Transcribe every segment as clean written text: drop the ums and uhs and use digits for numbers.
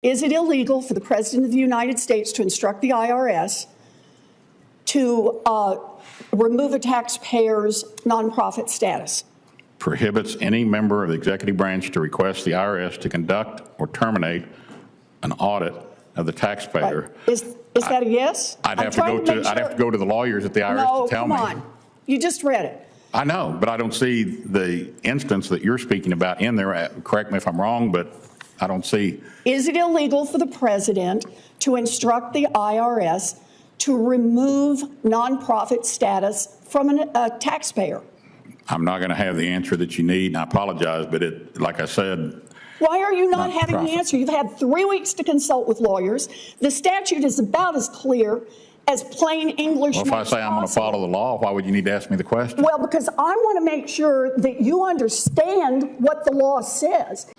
Is it illegal for the President of the United States to instruct the IRS to remove a taxpayer's nonprofit status? Prohibits any member of the executive branch to request the IRS to conduct or terminate an audit of the taxpayer. Right. Is that a yes? I'd have to go to the lawyers at the IRS to tell me. No, come on. You just read it. I know, but I don't see the instance that you're speaking about in there. Correct me if I'm wrong, but I don't see. Is it illegal for the president to instruct the IRS to remove nonprofit status from a taxpayer? I'm not going to have the answer that you need, and I apologize, but like I said. Why are you not having the answer? You've had 3 weeks to consult with lawyers. The statute is about as clear as plain English. Well, if I say I'm going to follow the law, why would you need to ask me the question? Well, because I want to make sure that you understand what the law says.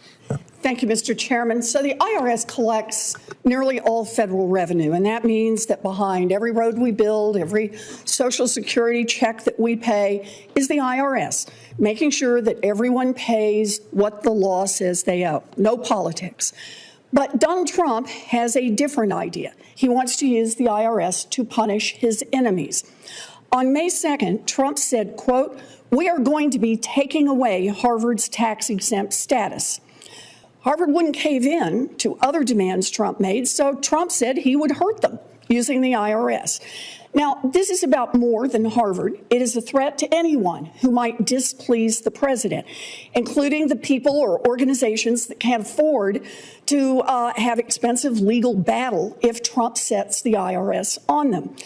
Thank you, Mr. Chairman. So the IRS collects nearly all federal revenue, and that means that behind every road we build, every Social Security check that we pay is the IRS, making sure that everyone pays what the law says they owe. No politics. But Donald Trump has a different idea. He wants to use the IRS to punish his enemies. On May 2nd, Trump said, quote, "We are going to be taking away Harvard's tax-exempt status." Harvard wouldn't cave in to other demands Trump made, so Trump said he would hurt them using the IRS. Now, this is about more than Harvard. It is a threat to anyone who might displease the president, including the people or organizations that can't afford to have expensive legal battle if Trump sets the IRS on them.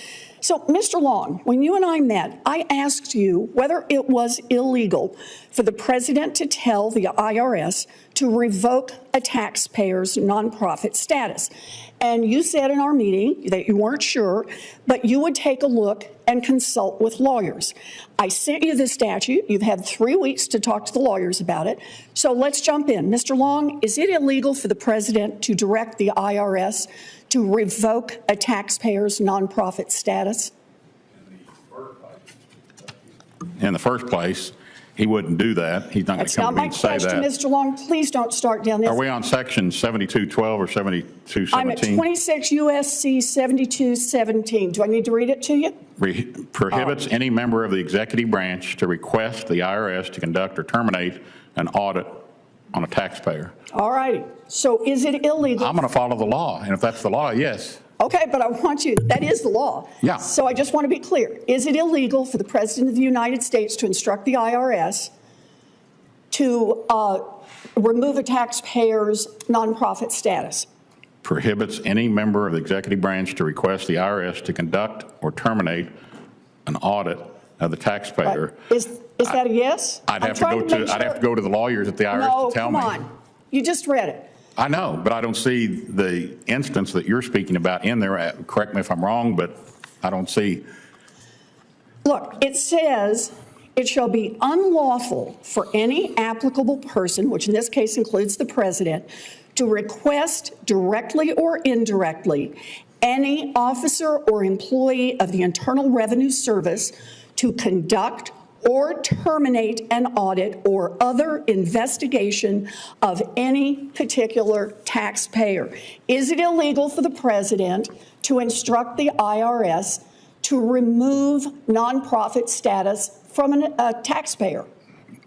So, Mr. Long, when you and I met, I asked you whether it was illegal for the president to tell the IRS to revoke a taxpayer's nonprofit status. And you said in our meeting that you weren't sure, but you would take a look and consult with lawyers. I sent you the statute. You've had 3 weeks to talk to the lawyers about it. So let's jump in. Mr. Long, is it illegal for the president to direct the IRS to revoke a taxpayer's nonprofit status? In the first place, he wouldn't do that. He's not going to come to me and say that. That's not my question, Mr. Long. Please don't start down this. Are we on section 7212 or 7217? I'm at 26 U.S.C. 7217. Do I need to read it to you? Prohibits any member of the executive branch to request the IRS to conduct or terminate an audit on a taxpayer. All righty. So is it illegal? I'm going to follow the law, and if that's the law, yes. Okay, but I want you, that is the law. Yeah. So I just want to be clear. Is it illegal for the President of the United States to instruct the IRS to remove a taxpayer's nonprofit status? Prohibits any member of the executive branch to request the IRS to conduct or terminate an audit of the taxpayer. Is that a yes? I'd have to go to the lawyers at the IRS to tell me. No, come on. You just read it. I know, but I don't see the instance that you're speaking about in there. Correct me if I'm wrong, but I don't see. Look, it says it shall be unlawful for any applicable person, which in this case includes the president, to request directly or indirectly any officer or employee of the Internal Revenue Service to conduct or terminate an audit or other investigation of any particular taxpayer. Is it illegal for the president to instruct the IRS to remove nonprofit status from a taxpayer?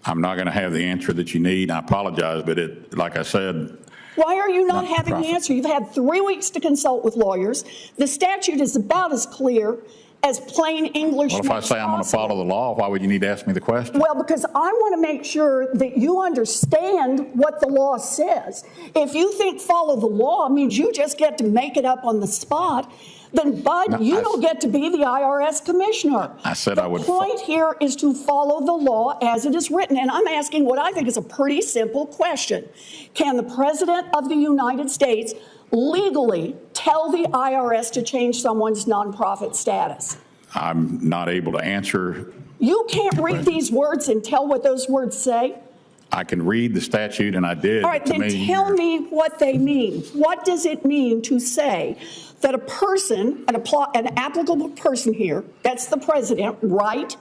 I'm not going to have the answer that you need. I apologize, but like I said. Why are you not having the answer? You've had 3 weeks to consult with lawyers. The statute is about as clear as plain English. Well, if I say I'm going to follow the law, why would you need to ask me the question? Well, because I want to make sure that you understand what the law says. If you think follow the law means you just get to make it up on the spot, then, Bud, you don't get to be the IRS commissioner. I said I would. The point here is to follow the law as it is written. And I'm asking what I think is a pretty simple question. Can the President of the United States legally tell the IRS to change someone's nonprofit status? I'm not able to answer. You can't read these words and tell what those words say? I can read the statute, and I did. All right, then tell me what they mean. What does it mean to say that a person, an applicable person here, that's the president, right?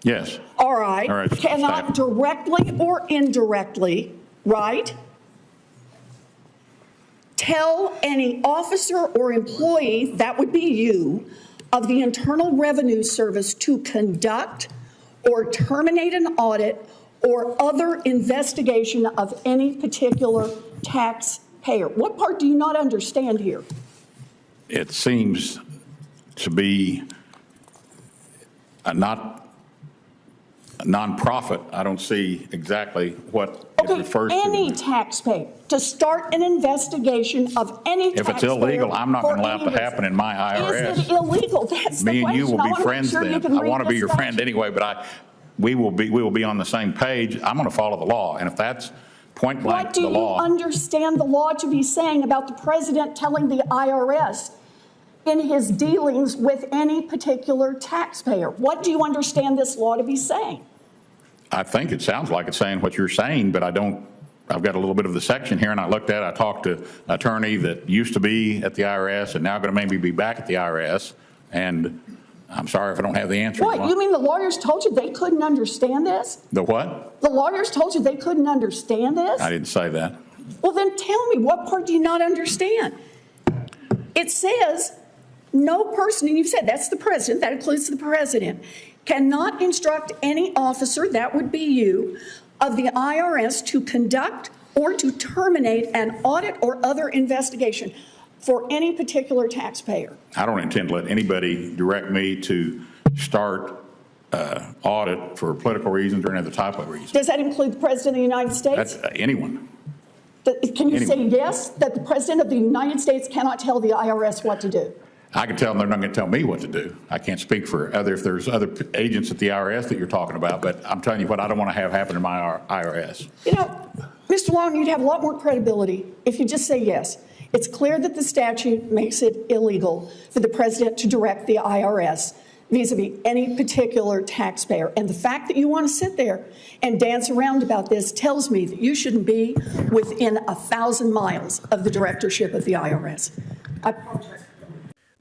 Yes. All right. Cannot directly or indirectly, right? tell any officer or employee, that would be you, of the Internal Revenue Service to conduct or terminate an audit or other investigation of any particular taxpayer. What part do you not understand here? It seems to be a nonprofit. I don't see exactly what it refers to. Any taxpayer, to start an investigation of any taxpayer. If it's illegal, I'm not going to allow it to happen in my IRS. Is it illegal? That's the question. Me and you will be friends then. I want to be your friend anyway, but we will be on the same page. I'm going to follow the law, and if that's point blank the law. What do you understand the law to be saying about the president telling the IRS in his dealings with any particular taxpayer? What do you understand this law to be saying? I think it sounds like it's saying what you're saying, but I've got a little bit of the section here, and I talked to an attorney that used to be at the IRS and now going to maybe be back at the IRS, and I'm sorry if I don't have the answer. What, you mean the lawyers told you they couldn't understand this? The what? The lawyers told you they couldn't understand this? I didn't say that. Well, then tell me, what part do you not understand? It says no person, and you've said that's the president, that includes the president, cannot instruct any officer, that would be you, of the IRS to conduct or to terminate an audit or other investigation for any particular taxpayer. I don't intend to let anybody direct me to start audit for political reasons or any other type of reason. Does that include the President of the United States? That's anyone. Can you say yes, that the President of the United States cannot tell the IRS what to do? I can tell them they're not going to tell me what to do. I can't speak for if there's other agents at the IRS that you're talking about, but I'm telling you what I don't want to have happen in my IRS. You know, Mr. Long, you'd have a lot more credibility if you just say yes. It's clear that the statute makes it illegal for the president to direct the IRS vis-a-vis any particular taxpayer. And the fact that you want to sit there and dance around about this tells me that you shouldn't be within 1,000 miles of the directorship of the IRS. I apologize.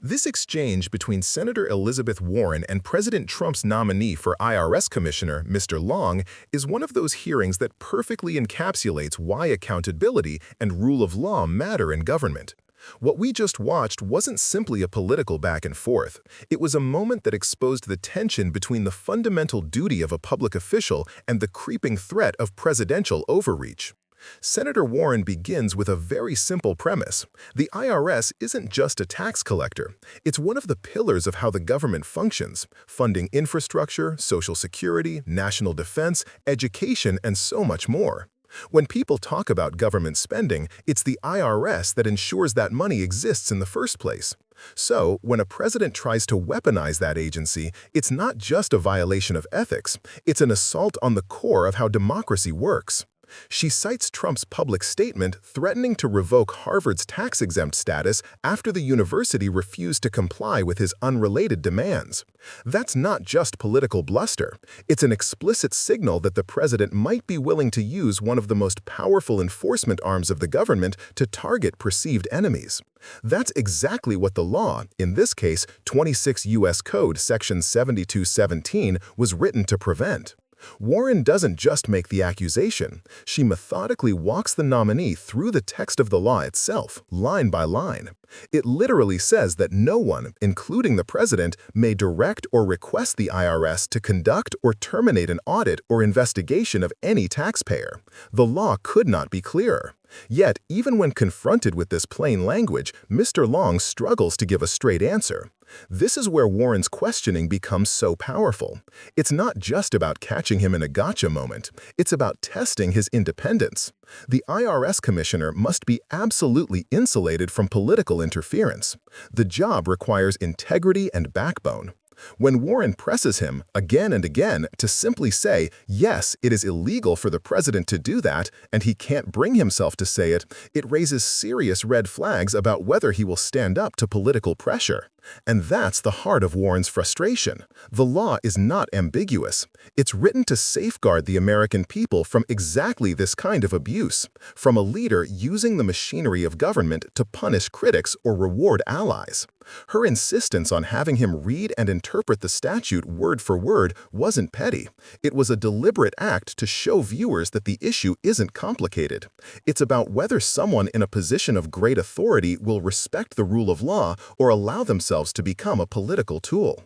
This exchange between Senator Elizabeth Warren and President Trump's nominee for IRS Commissioner, Mr. Long, is one of those hearings that perfectly encapsulates why accountability and rule of law matter in government. What we just watched wasn't simply a political back and forth. It was a moment that exposed the tension between the fundamental duty of a public official and the creeping threat of presidential overreach. Senator Warren begins with a very simple premise. The IRS isn't just a tax collector. It's one of the pillars of how the government functions, funding infrastructure, social security, national defense, education, and so much more. When people talk about government spending, it's the IRS that ensures that money exists in the first place. So, when a president tries to weaponize that agency, it's not just a violation of ethics, it's an assault on the core of how democracy works. She cites Trump's public statement threatening to revoke Harvard's tax-exempt status after the university refused to comply with his unrelated demands. That's not just political bluster. It's an explicit signal that the president might be willing to use one of the most powerful enforcement arms of the government to target perceived enemies. That's exactly what the law, in this case 26 U.S. Code Section 7217, was written to prevent. Warren doesn't just make the accusation. She methodically walks the nominee through the text of the law itself, line by line. It literally says that no one, including the president, may direct or request the IRS to conduct or terminate an audit or investigation of any taxpayer. The law could not be clearer. Yet, even when confronted with this plain language, Mr. Long struggles to give a straight answer. This is where Warren's questioning becomes so powerful. It's not just about catching him in a gotcha moment. It's about testing his independence. The IRS commissioner must be absolutely insulated from political interference. The job requires integrity and backbone. When Warren presses him again and again to simply say, yes, it is illegal for the president to do that, and he can't bring himself to say it, it raises serious red flags about whether he will stand up to political pressure. And that's the heart of Warren's frustration. The law is not ambiguous. It's written to safeguard the American people from exactly this kind of abuse, from a leader using the machinery of government to punish critics or reward allies. Her insistence on having him read and interpret the statute word for word wasn't petty. It was a deliberate act to show viewers that the issue isn't complicated. It's about whether someone in a position of great authority will respect the rule of law or allow themselves to become a political tool.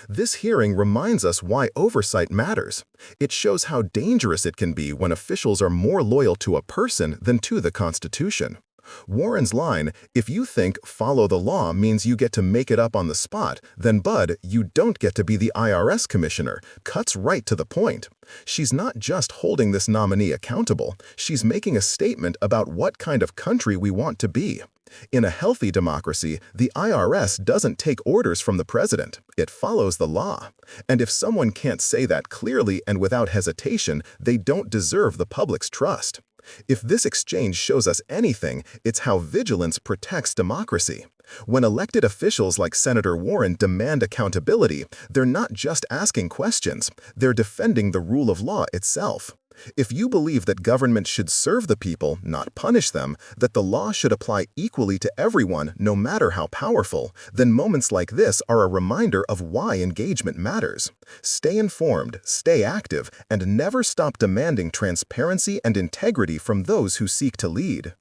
This hearing reminds us why oversight matters. It shows how dangerous it can be when officials are more loyal to a person than to the Constitution. Warren's line, "If you think follow the law means you get to make it up on the spot, then bud, you don't get to be the IRS commissioner," cuts right to the point. She's not just holding this nominee accountable, she's making a statement about what kind of country we want to be. In a healthy democracy, the IRS doesn't take orders from the president. It follows the law. And if someone can't say that clearly and without hesitation, they don't deserve the public's trust. If this exchange shows us anything, it's how vigilance protects democracy. When elected officials like Senator Warren demand accountability, they're not just asking questions, they're defending the rule of law itself. If you believe that government should serve the people, not punish them, that the law should apply equally to everyone, no matter how powerful, then moments like this are a reminder of why engagement matters. Stay informed, stay active, and never stop demanding transparency and integrity from those who seek to lead.